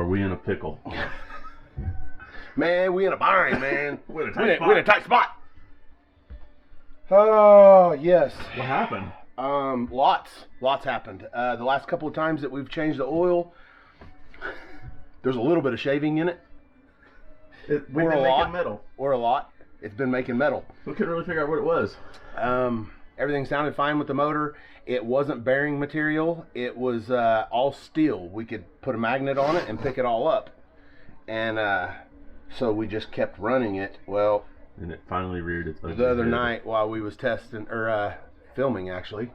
Are we in a pickle? Man, we in a bind, man. We're in a tight spot. Oh, yes. What happened? Lots happened. The last couple of times that we've changed the oil, there's a little bit of shaving in it. We've been making metal. Or a lot. It's been making metal. We couldn't really figure out what it was. Everything sounded fine with the motor. It wasn't bearing material. It was all steel. We could put a magnet on it and pick it all up. And so we just kept running it. Well, and it finally reared its ugly the other head. night while we was testing, or filming actually,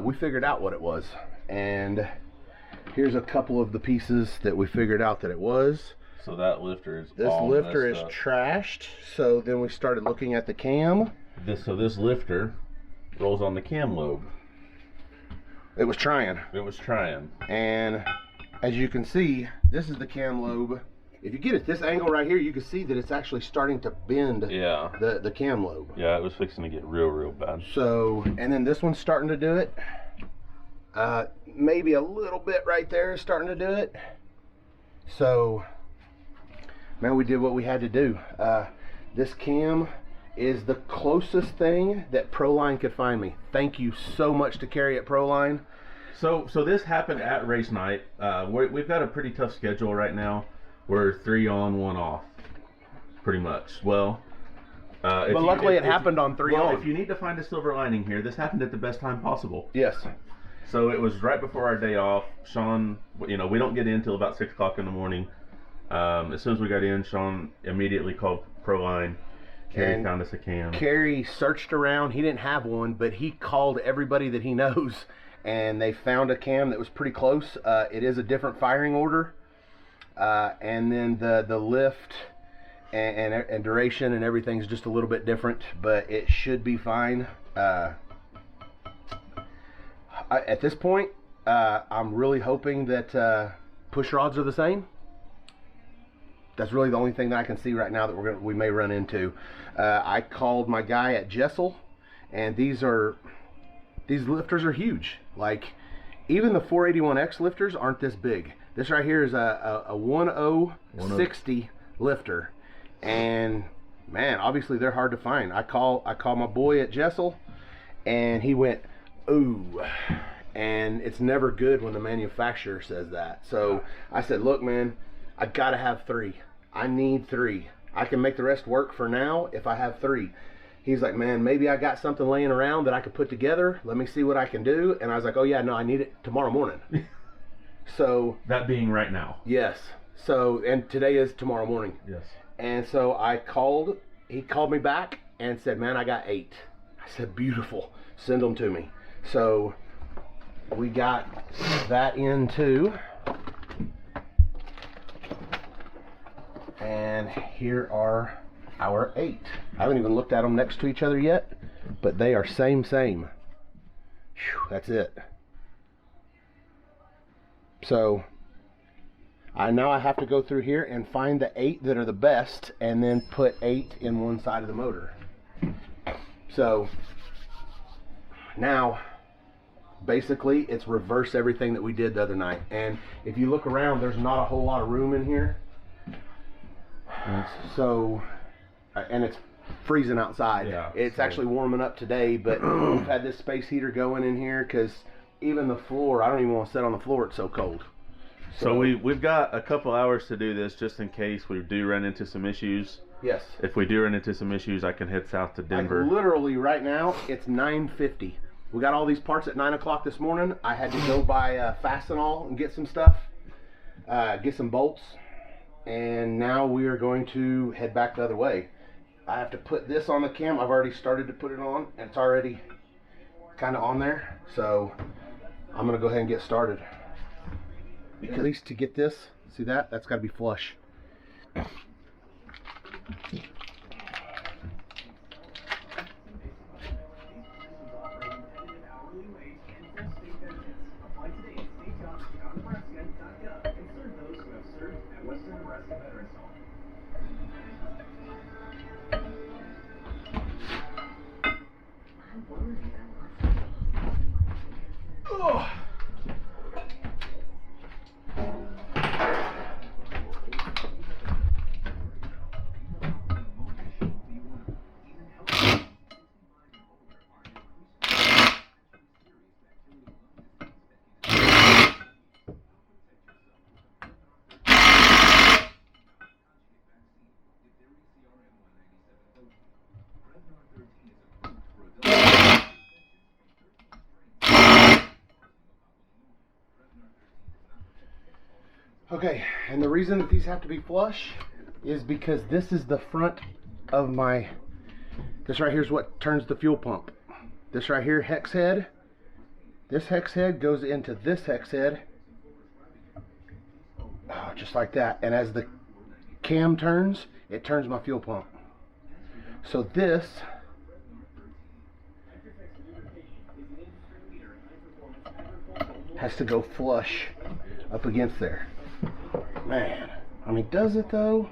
we figured out what it was. And here's a couple of the pieces that we figured out that it was. So that lifter is This all lifter is messed up. trashed. So then we started looking at the cam. This lifter rolls on the cam lobe. It was trying. It was trying. And as you can see, this is the cam lobe. If you get at this angle right here, you can see that it's actually starting to bend the cam lobe. Yeah, it was fixing to get real bad. So, and then this one's starting to do it. Maybe a little bit right there is starting to do it. So, man, we did what we had to do. This cam is the closest thing that Proline could find me. Thank you so much to Carrie at Proline. So this happened at race night. We've got a pretty tough schedule right now. We're 3 on, 1 off, pretty much. Well, but luckily it happened on 3 on. If you need to find a silver lining here, this happened at the best time possible. Yes. So it was right before our day off. Sean, we don't get in till about 6 o'clock in the morning. As soon as we got in, Sean immediately called Proline. Carrie found us a cam. Carrie searched around. He didn't have one, but he called everybody that he knows, and they found a cam that was pretty close. It is a different firing order, and then the lift and duration and everything's just a little bit different, but it should be fine. At this point, I'm really hoping that push rods are the same. That's really the only thing that I can see right now that we may run into. I called my guy at Jessel, and these lifters are huge. Like, even the 481X lifters aren't this big. This right here is a 1060 lifter, and man, obviously they're hard to find. I call my boy at Jessel, and he went, ooh. And it's never good when the manufacturer says that. So I said, look, man, I gotta have 3. I need 3. I can make the rest work for now if I have 3. He's like, man, maybe I got something laying around that I could put together. Let me see what I can do. And I was like, oh yeah, no, I need it tomorrow morning. So that being right now. Yes. So, and today is tomorrow morning. Yes. And so he called me back and said, man, I got 8. I said, beautiful. Send them to me. So we got that in too. And here are our 8. I haven't even looked at them next to each other yet, but they are same. Whew, that's it. So now I have to go through here and find the 8 that are the best, and then put 8 in one side of the motor. So now basically it's reverse everything that we did the other night. And if you look around, there's not a whole lot of room in here. So, and it's freezing outside. Yeah, it's actually warming up today, but we've had this space heater going in here because even the floor, I don't even want to sit on the floor, it's so cold. So we've got a couple hours to do this just in case we do run into some issues. Yes. If we do run into some issues, I can head south to Denver. Like literally right now, it's 9:50. We got all these parts at 9 o'clock this morning. I had to go buy Fastenal and get some stuff, get some bolts. And now we are going to head back the other way. I have to put this on the cam. I've already started to put it on, and it's already kind of on there. So I'm going to go ahead and get started. Because at least to get this, see that? That's got to be flush. Okay, and the reason that these have to be flush is because this is the front of my, this right here is what turns the fuel pump. This right here, hex head. This hex head goes into this hex head. Oh, just like that. And as the cam turns, it turns my fuel pump. So this has to go flush up against there. Man, I mean, does it though?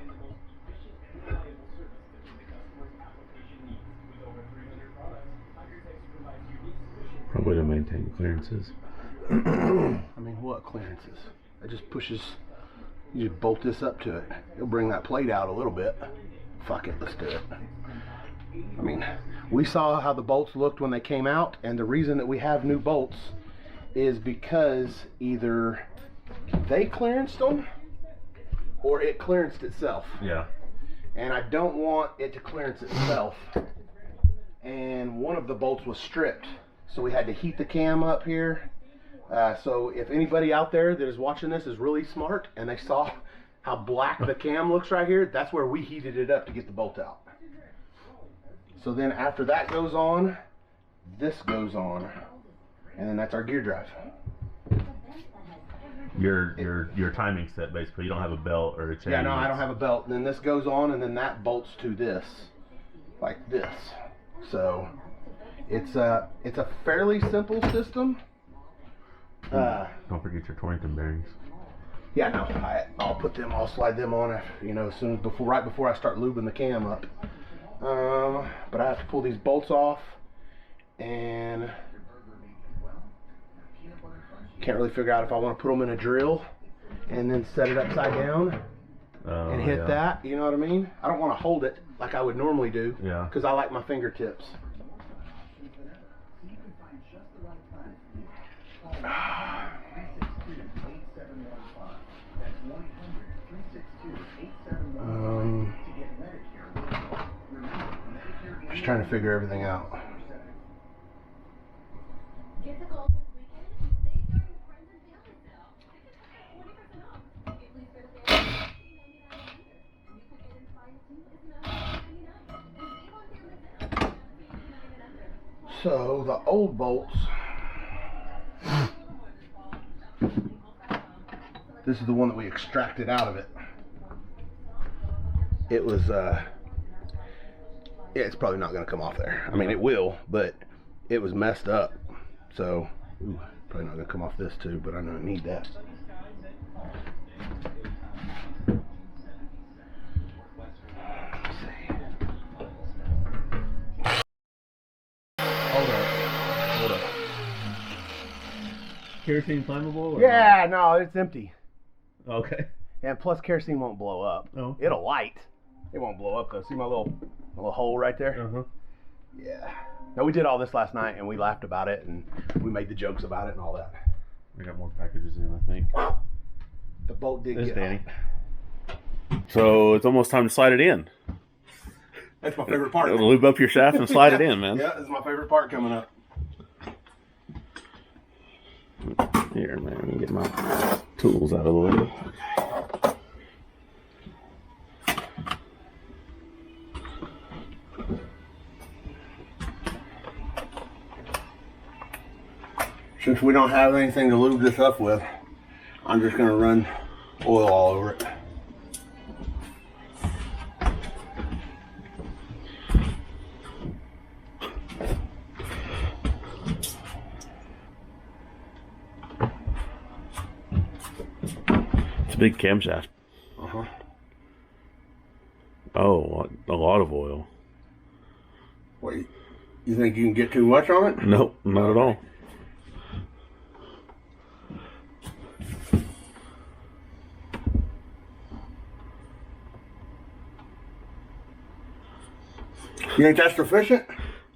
Probably to maintain clearances. I mean, what clearances? It just pushes, you just bolt this up to it. It'll bring that plate out a little bit. Fuck it, let's do it. I mean, we saw how the bolts looked when they came out, and the reason that we have new bolts is because either they clearanced them or it clearanced itself. Yeah. And I don't want it to clearance itself. And one of the bolts was stripped, so we had to heat the cam up here. So if anybody out there that is watching this is really smart and they saw how black the cam looks right here, that's where we heated it up to get the bolt out. So then after that goes on, this goes on, and then that's our gear drive. Your timing set, basically. You don't have a belt or a chain. Yeah, no, I don't have a belt. And then this goes on, and then that bolts to this, like this. So it's a fairly simple system. Don't forget your Torrington bearings. Yeah, no, I'll put them. I'll slide them on, you know, as soon as right before I start lubing the cam up. But I have to pull these bolts off, and can't really figure out if I want to put them in a drill and then set it upside down and hit that. You know what I mean? I don't want to hold it like I would normally do. Yeah. Because I like my fingertips. Just trying to figure everything out. So the old bolts, this is the one that we extracted out of it. It was yeah, it's probably not going to come off there. I mean, it will, but it was messed up. So probably not going to come off this too, but I don't need that. Hold up. Kerosene flammable? Or Yeah, no, it's empty. Okay. And plus kerosene won't blow up. Oh. It'll light. It won't blow up though. See my little hole right there? Uh-huh. Yeah. No, we did all this last night and we laughed about it and we made the jokes about it and all that. We got more packages in, I think. The bolt did get Danny. So it's almost time to slide it in. That's my favorite part. Lube up your shaft and slide it in, man. Yeah, this is my favorite part coming up. Here, man, let me get my tools out of the way. Since we don't have anything to lube this up with, I'm just going to run oil all over it. It's a big camshaft. Uh-huh. Oh, a lot of oil. What, you think you can get too much on it? Nope, not at all. You think that's sufficient?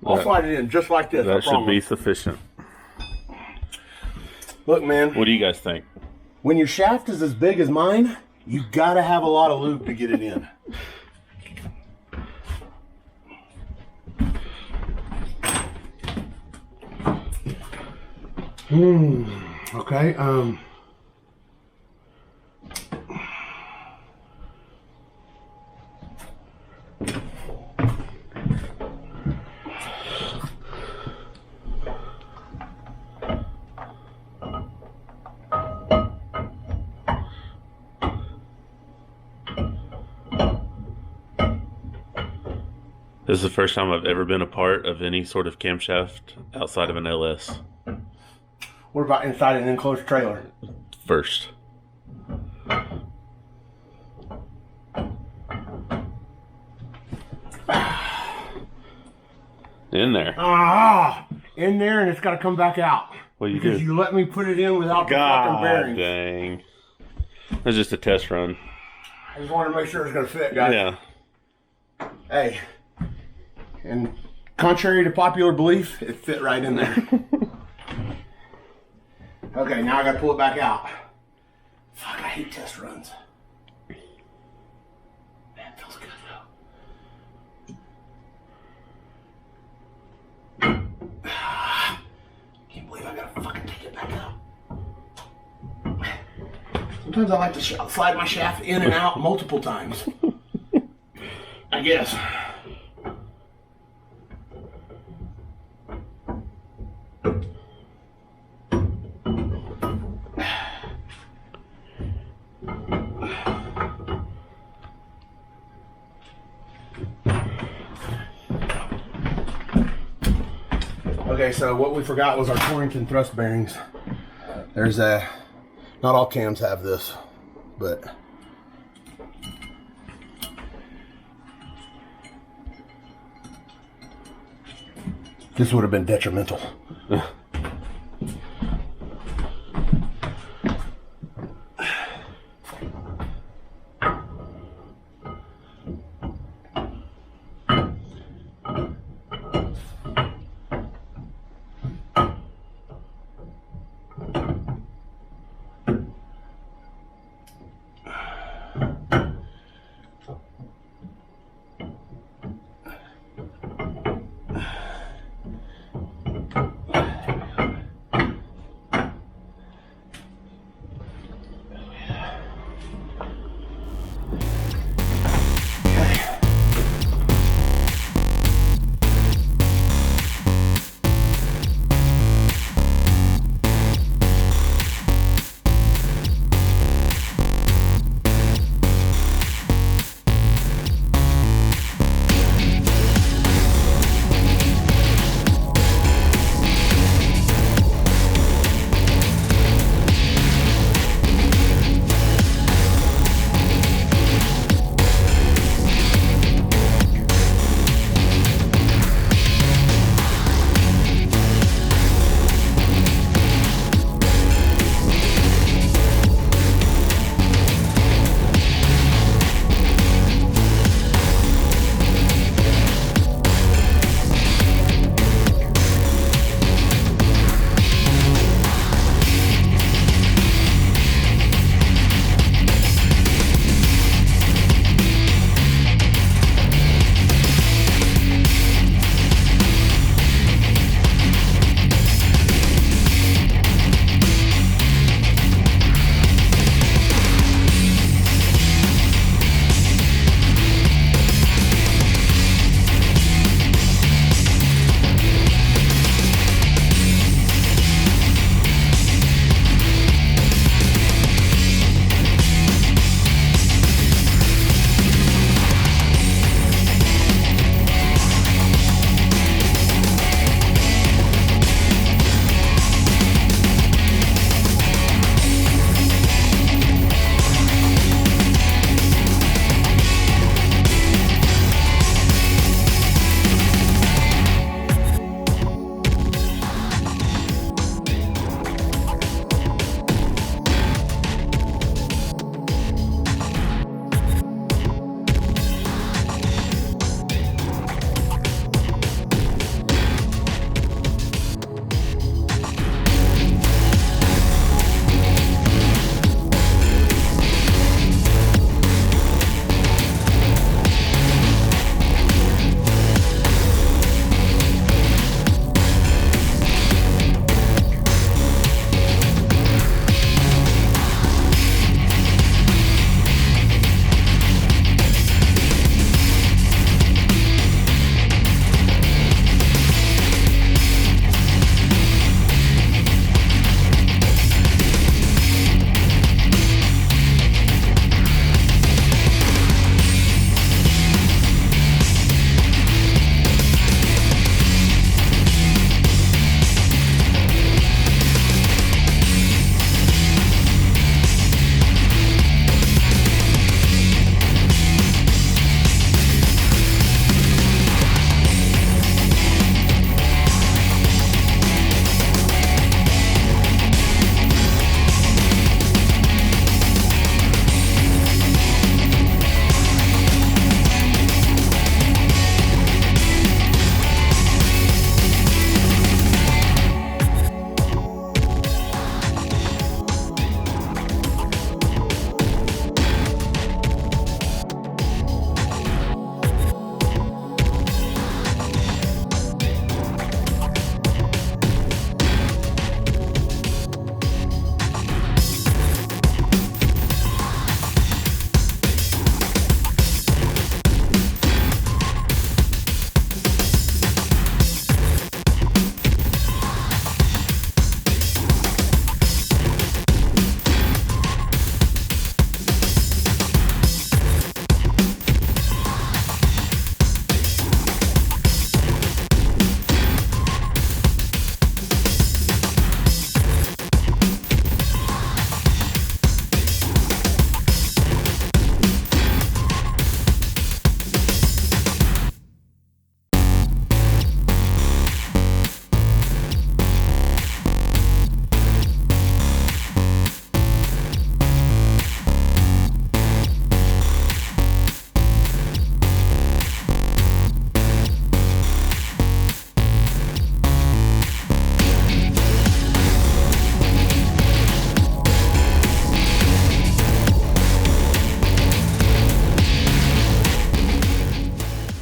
I'll slide it in just like this. That should be sufficient. Look, man. What do you guys think? When your shaft is as big as mine, you gotta have a lot of lube to get it in. Okay. This is the first time I've ever been a part of any sort of camshaft outside of an LS. What about inside an enclosed trailer? First. In there. In there, and it's got to come back out. Well, you because do. you let me put it in without the fucking bearings. Dang. That's just a test run. I just wanted to make sure it's going to fit, guys. Yeah. Hey, and contrary to popular belief, it fit right in there. Okay, now I got to pull it back out. Fuck, I hate test runs. Man, it feels good though. Can't believe I gotta fucking take it back out. Sometimes I like to slide my shaft in and out multiple times. I guess. Okay, so what we forgot was our Torrington thrust bearings. There's not all cams have this, but this would have been detrimental.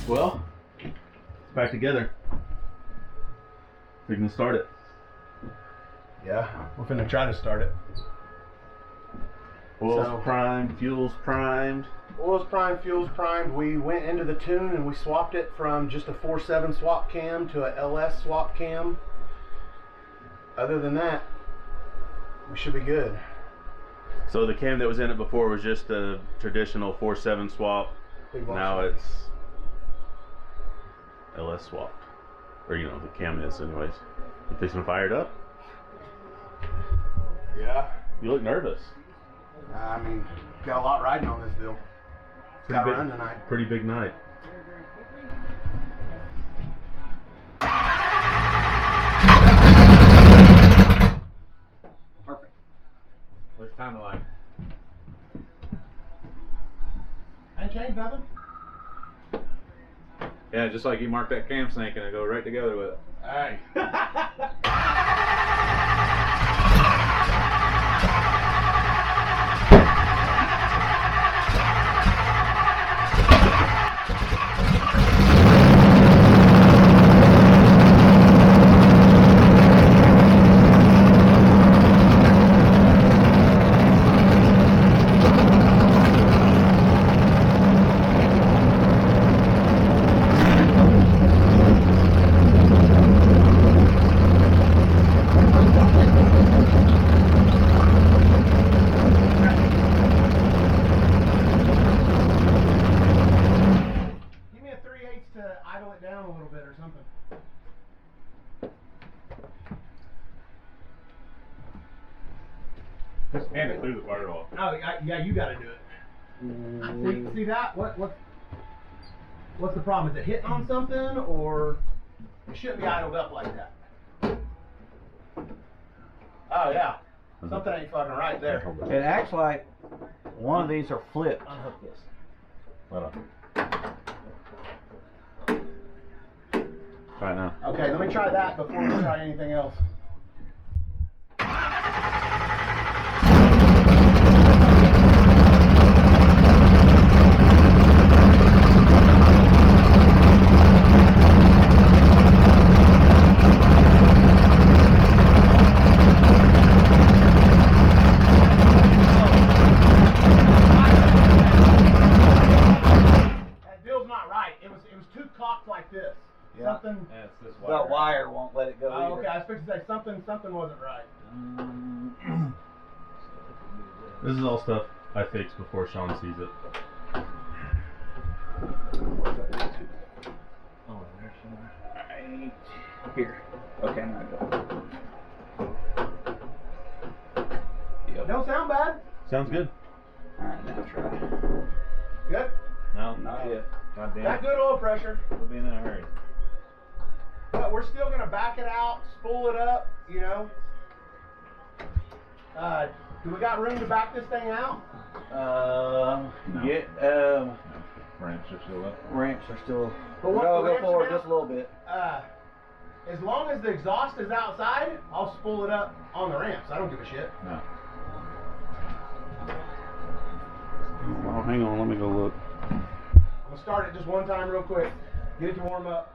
Well, it's back together. We can start it. Yeah, we're finna try to start it. Oil's primed, fuel's primed. Oil's primed, fuel's primed. We went into the tune and we swapped it from just a 4.7 swap cam to a LS swap cam. Other than that, we should be good. So the cam that was in it before was just a traditional 4.7 swap. Now it's LS swapped. Or you know, the cam is anyways. You fixing to fire it up? Yeah. You look nervous. I mean, got a lot riding on this deal. Got to run tonight. Pretty big night. Perfect. What's time of life? Ain't changed nothing. Yeah, just like you mark that cam snake and I go right together with it. Hey. Just hand it through the firewall. Oh, yeah, you got to do it. See that? What's the problem? Is it hitting on something, or it shouldn't be idled up like that? Oh yeah, something ain't fucking right there. It acts like one of these are flipped. Unhook this. Hold on. Right now. Okay, let me try that before we try anything else. Like this. Yeah. Something. Yeah, it's this The wire won't let it go Oh, either. okay. I was supposed to say something wasn't right. This is all stuff I fix before Sean sees it. Oh, there's some. Right here. Okay, now go. Yep. Don't sound bad. Sounds good. Alright, now try. Good. No, Not yet. God damn Got it. good oil pressure. We'll be in a hurry. But we're still gonna back it out, spool it up, you know. Do we got room to back this thing out? No. Yeah, Ramps are still up. ramps are still. But We're what gonna the go ramps forward now? just a little bit. As long as the exhaust is outside, I'll spool it up on the ramps. I don't give a shit. No. Oh, hang on, let me go look. I'm gonna start it just one time real quick. Get it to warm up.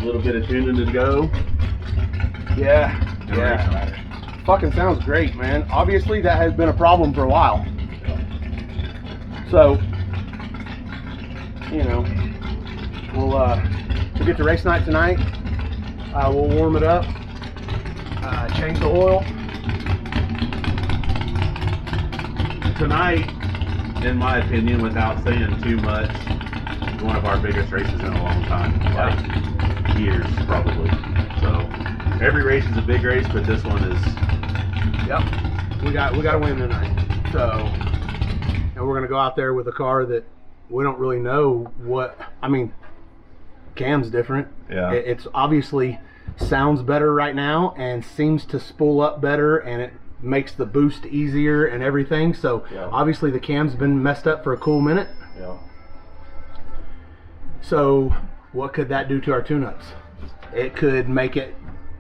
A little bit of tuning to go. Yeah, And yeah. Fucking sounds great, man. Obviously, that has been a problem for a while. So, you know, we'll get to race night tonight. We'll warm it up, change the oil. Tonight, in my opinion, without saying too much, is one of our biggest races in a long time. Like years, probably. So every race is a big race, but this one is. Yep. We got to win tonight. So, and we're gonna go out there with a car that we don't really know what. I mean, cam's different. Yeah. It's obviously sounds better right now and seems to spool up better, and it makes the boost easier and everything. So Yeah. obviously the cam's been messed up for a cool minute. Yeah. So what could that do to our tune-ups? It could make it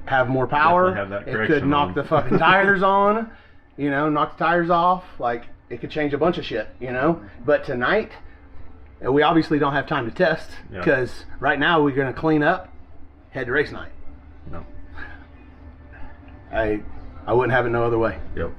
have more power. Definitely have that It could correction knock on. the fucking tires on, you know, knock the tires off. Like, it could change a bunch of shit, you know. But tonight, we obviously don't have time to test Yeah. because right now we're gonna clean up, head to race night. No. I wouldn't have it no other way. Yep.